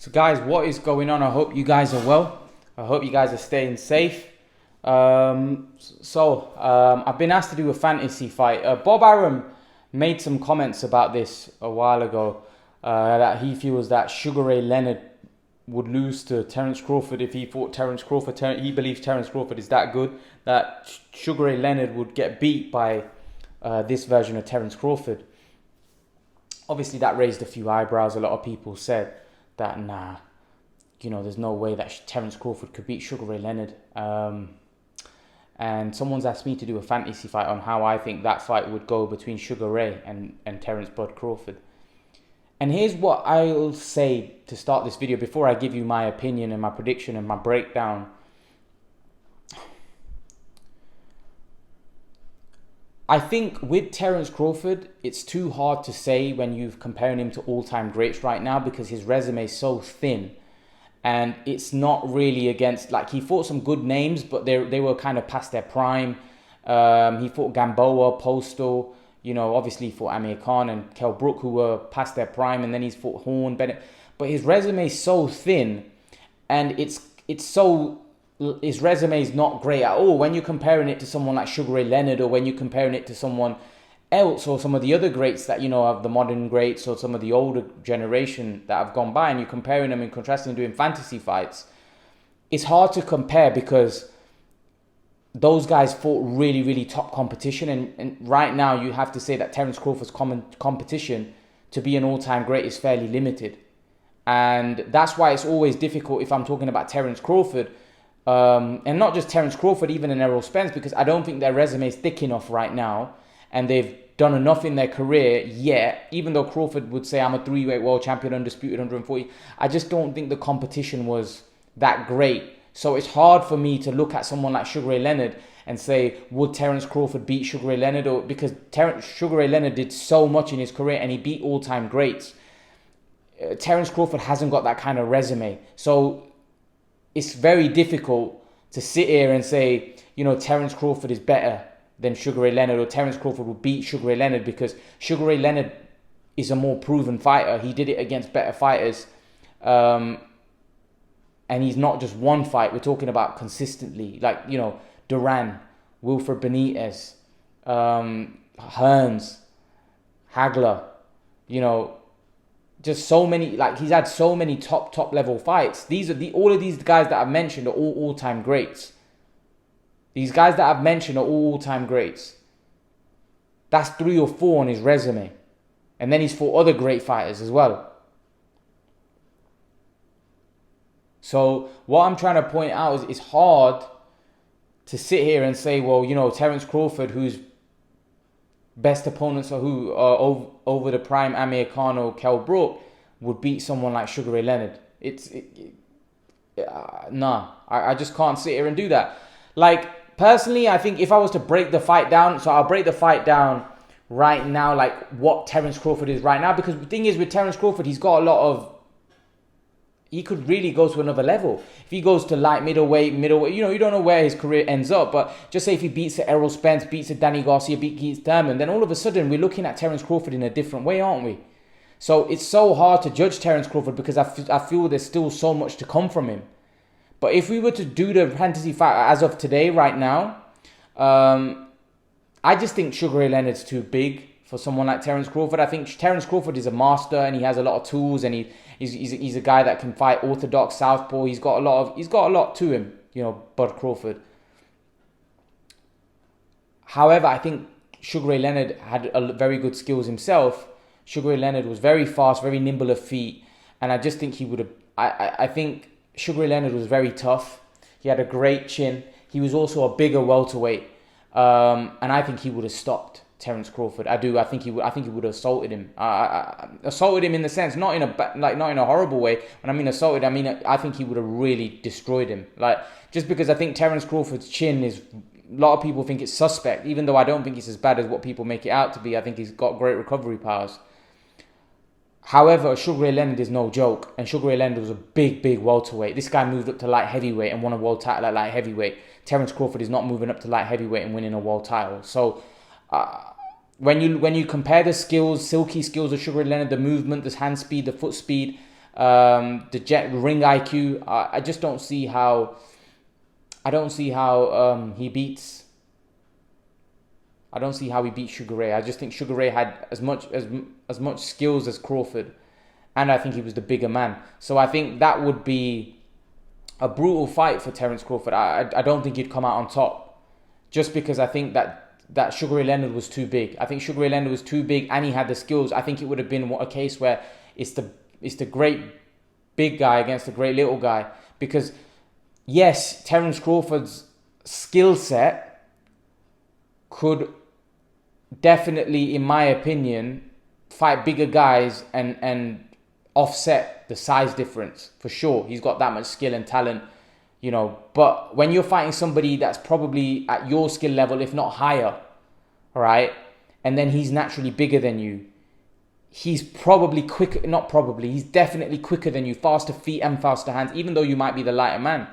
So guys, what is going on? I hope you guys are well. I hope you guys are staying safe. I've been asked to do a fantasy fight. Bob Arum made some comments about this a while ago, that he feels that Sugar Ray Leonard would lose to Terence Crawford if he fought Terence Crawford. He believes Terence Crawford is that good that Sugar Ray Leonard would get beat by this version of Terence Crawford. Obviously, that raised a few eyebrows. A lot of people said that, nah, there's no way that Terence Crawford could beat Sugar Ray Leonard. And someone's asked me to do a fantasy fight on how I think that fight would go between Sugar Ray and Terence Bud Crawford. And here's what I'll say to start this video before I give you my opinion and my prediction and my breakdown. I think with Terence Crawford, it's too hard to say when you're comparing him to all-time greats right now because his resume is so thin. And it's not really against, like, he fought some good names, but they were kind of past their prime. He fought Gamboa, Postal, obviously he fought Amir Khan and Kell Brook, who were past their prime, and then he's fought Horn, Bennett. But his resume is so thin, and his resume is not great at all when you're comparing it to someone like Sugar Ray Leonard, or when you're comparing it to someone else, or some of the other greats that of the modern greats, or some of the older generation that have gone by, and you're comparing them and contrasting, doing fantasy fights. It's hard to compare because those guys fought really, really top competition, and right now you have to say that Terence Crawford's competition to be an all-time great is fairly limited, and that's why it's always difficult if I'm talking about Terence Crawford. And not just Terence Crawford, even in Errol Spence, because I don't think their resume is thick enough right now, and they've done enough in their career yet. Even though Crawford would say, I'm a 3-weight world champion, undisputed 140, I just don't think the competition was that great. So it's hard for me to look at someone like Sugar Ray Leonard and say, would Terence Crawford beat Sugar Ray Leonard? Or because Sugar Ray Leonard did so much in his career and he beat all-time greats. Terence Crawford hasn't got that kind of resume. So it's very difficult to sit here and say, Terence Crawford is better than Sugar Ray Leonard, or Terence Crawford will beat Sugar Ray Leonard, because Sugar Ray Leonard is a more proven fighter. He did it against better fighters. And he's not just one fight. We're talking about consistently. Like, Duran, Wilfred Benitez, Hearns, Hagler, just so many, like, he's had so many top level fights. All of these guys that I've mentioned are all-time greats. These guys that I've mentioned are all-time greats. That's 3 or 4 on his resume. And then he's fought other great fighters as well. So what I'm trying to point out is it's hard to sit here and say, well, Terence Crawford, whose best opponents are over the prime Amir Khan or Kell Brook, would beat someone like Sugar Ray Leonard. I just can't sit here and do that. Like, personally, I think if I was to break the fight down, so I'll break the fight down right now, like what Terence Crawford is right now, because the thing is with Terence Crawford, he could really go to another level. If he goes to light middleweight, you don't know where his career ends up, but just say if he beats a Errol Spence, beats a Danny Garcia, beats Keith Thurman, then all of a sudden we're looking at Terence Crawford in a different way, aren't we? So it's so hard to judge Terence Crawford because I feel there's still so much to come from him. But if we were to do the fantasy fight as of today, right now, I just think Sugar Ray Leonard's too big for someone like Terence Crawford. I think Terence Crawford is a master and he has a lot of tools, and he's a guy that can fight orthodox, southpaw. He's got a lot to him, Bud Crawford. However, I think Sugar Ray Leonard had very good skills himself. Sugar Ray Leonard was very fast, very nimble of feet, and I just think he would have. I think Sugar Ray Leonard was very tough. He had a great chin. He was also a bigger welterweight, and I think he would have stopped Terence Crawford. I think he would have assaulted him. Assaulted him in the sense, not in a horrible way. When I mean assaulted, I think he would have really destroyed him. Like, just because I think Terence Crawford's chin is, a lot of people think it's suspect, even though I don't think it's as bad as what people make it out to be. I think he's got great recovery powers. However, Sugar Ray Leonard is no joke, and Sugar Ray Leonard was a big welterweight. This guy moved up to light heavyweight and won a world title at light heavyweight. Terence Crawford is not moving up to light heavyweight and winning a world title. So when you compare the skills, silky skills of Sugar Ray Leonard, the movement, the hand speed, the foot speed, the ring IQ. I just don't see how. I don't see how he beats. I don't see how he beats Sugar Ray. I just think Sugar Ray had as much skills as Crawford, and I think he was the bigger man. So I think that would be a brutal fight for Terence Crawford. I don't think he'd come out on top, just because I think that Sugar Ray Leonard was too big. I think Sugar Ray Leonard was too big, and he had the skills. I think it would have been a case where it's the great big guy against the great little guy, because yes, Terence Crawford's skill set could definitely, in my opinion, fight bigger guys and offset the size difference for sure. He's got that much skill and talent, but when you're fighting somebody that's probably at your skill level, if not higher, all right, and then he's naturally bigger than you, he's probably quicker, not probably, he's definitely quicker than you, faster feet and faster hands, even though you might be the lighter man.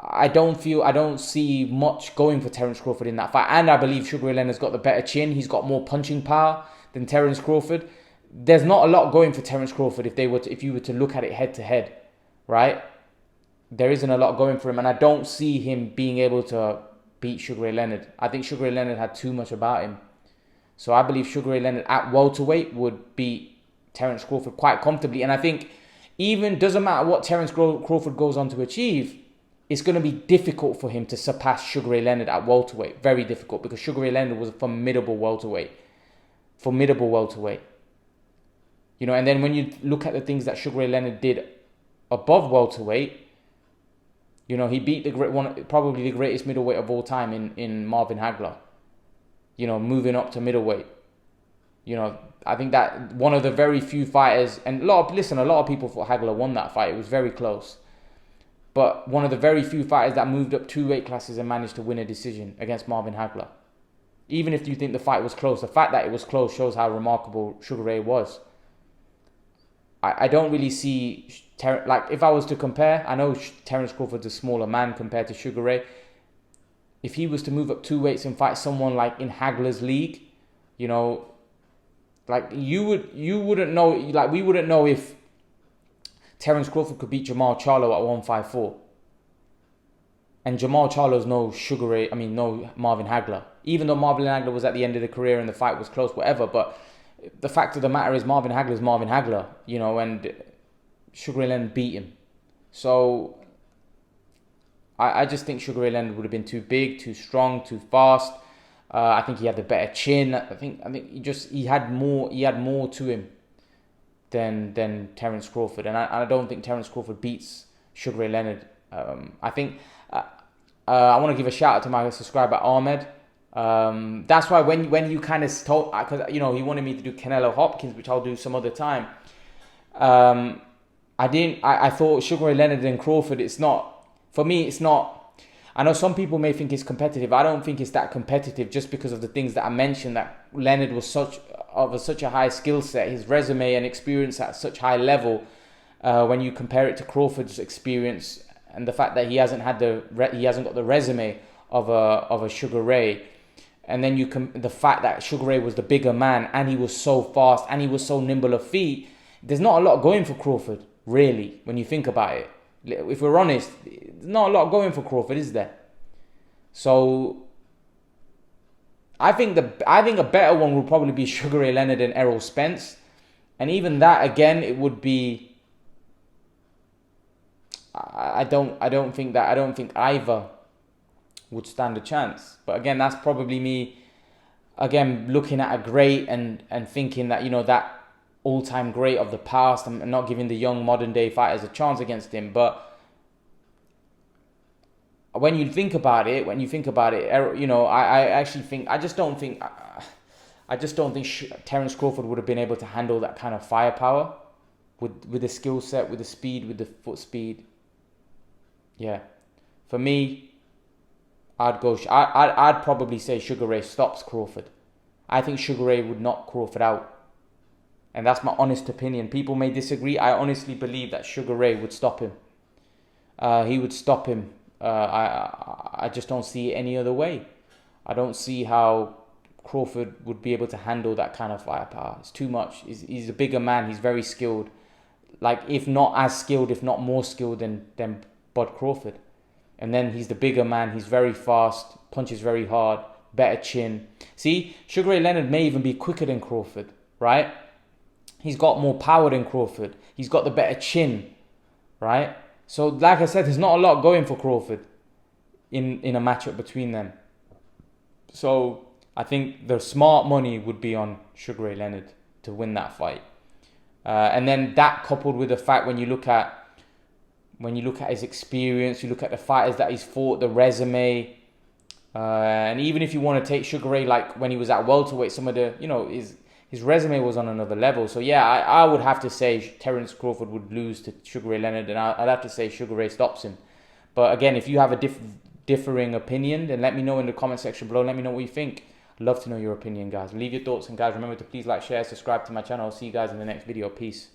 I don't see much going for Terence Crawford in that fight. And I believe Sugar Ray Leonard's got the better chin. He's got more punching power than Terence Crawford. There's not a lot going for Terence Crawford if you were to look at it head to head, right? There isn't a lot going for him, and I don't see him being able to beat Sugar Ray Leonard. I think Sugar Ray Leonard had too much about him. So I believe Sugar Ray Leonard at welterweight would beat Terence Crawford quite comfortably. And I think even doesn't matter what Terence Crawford goes on to achieve, it's going to be difficult for him to surpass Sugar Ray Leonard at welterweight. Very difficult, because Sugar Ray Leonard was a formidable welterweight. And then when you look at the things that Sugar Ray Leonard did above welterweight, he beat probably the greatest middleweight of all time in Marvin Hagler. Moving up to middleweight. I think that one of the very few fighters, and a lot of people thought Hagler won that fight. It was very close. But one of the very few fighters that moved up 2 weight classes and managed to win a decision against Marvin Hagler. Even if you think the fight was close, the fact that it was close shows how remarkable Sugar Ray was. I don't really see, if I was to compare, I know Terence Crawford's a smaller man compared to Sugar Ray. If he was to move up 2 weights and fight someone like in Hagler's league, you wouldn't know, we wouldn't know if Terence Crawford could beat Jamal Charlo at 154. And Jamal Charlo's no Marvin Hagler. Even though Marvin Hagler was at the end of the career and the fight was close, whatever, but the fact of the matter is Marvin Hagler is Marvin Hagler, and Sugar Ray Leonard beat him. So I just think Sugar Ray Leonard would have been too big, too strong, too fast. I think he had the better chin. I think he had more to him than Terence Crawford, and I don't think Terence Crawford beats Sugar Ray Leonard. I think I want to give a shout out to my subscriber Ahmed. That's why when you kind of told, because he wanted me to do Canelo Hopkins, which I'll do some other time. I thought Sugar Ray Leonard and Crawford. It's not for me. It's not. I know some people may think it's competitive. I don't think it's that competitive, just because of the things that I mentioned. That Leonard was such a high skill set, his resume and experience at such high level. When you compare it to Crawford's experience and the fact that he hasn't got the resume of a Sugar Ray. And then the fact that Sugar Ray was the bigger man, and he was so fast, and he was so nimble of feet. There's not a lot going for Crawford, really, when you think about it. If we're honest, there's not a lot going for Crawford, is there? So I think a better one would probably be Sugar Ray Leonard and Errol Spence, and even that again, it would be. I don't think either would stand a chance. But again, that's probably me, again, looking at a great and thinking that, that all-time great of the past, and not giving the young modern-day fighters a chance against him. But when you think about it, I just don't think Terence Crawford would have been able to handle that kind of firepower with the skill set, with the speed, with the foot speed. Yeah, for me, I'd probably say Sugar Ray stops Crawford. I think Sugar Ray would knock Crawford out. And that's my honest opinion. People may disagree. I honestly believe that Sugar Ray would stop him. He would stop him. I just don't see it any other way. I don't see how Crawford would be able to handle that kind of firepower. It's too much. He's a bigger man. He's very skilled. Like, if not as skilled, if not more skilled than Bud Crawford. And then he's the bigger man. He's very fast, punches very hard, better chin. See, Sugar Ray Leonard may even be quicker than Crawford, right? He's got more power than Crawford. He's got the better chin, right? So, like I said, there's not a lot going for Crawford in a matchup between them. So, I think the smart money would be on Sugar Ray Leonard to win that fight. And then that coupled with the fact when you look at his experience, you look at the fighters that he's fought, the resume, and even if you want to take Sugar Ray, like when he was at welterweight, some of the, his resume was on another level. So yeah, I would have to say Terence Crawford would lose to Sugar Ray Leonard, and I'd have to say Sugar Ray stops him. But again, if you have a differing opinion, then let me know in the comment section below. Let me know what you think. I'd love to know your opinion, guys. Leave your thoughts, and guys, remember to please like, share, subscribe to my channel. I'll see you guys in the next video. Peace.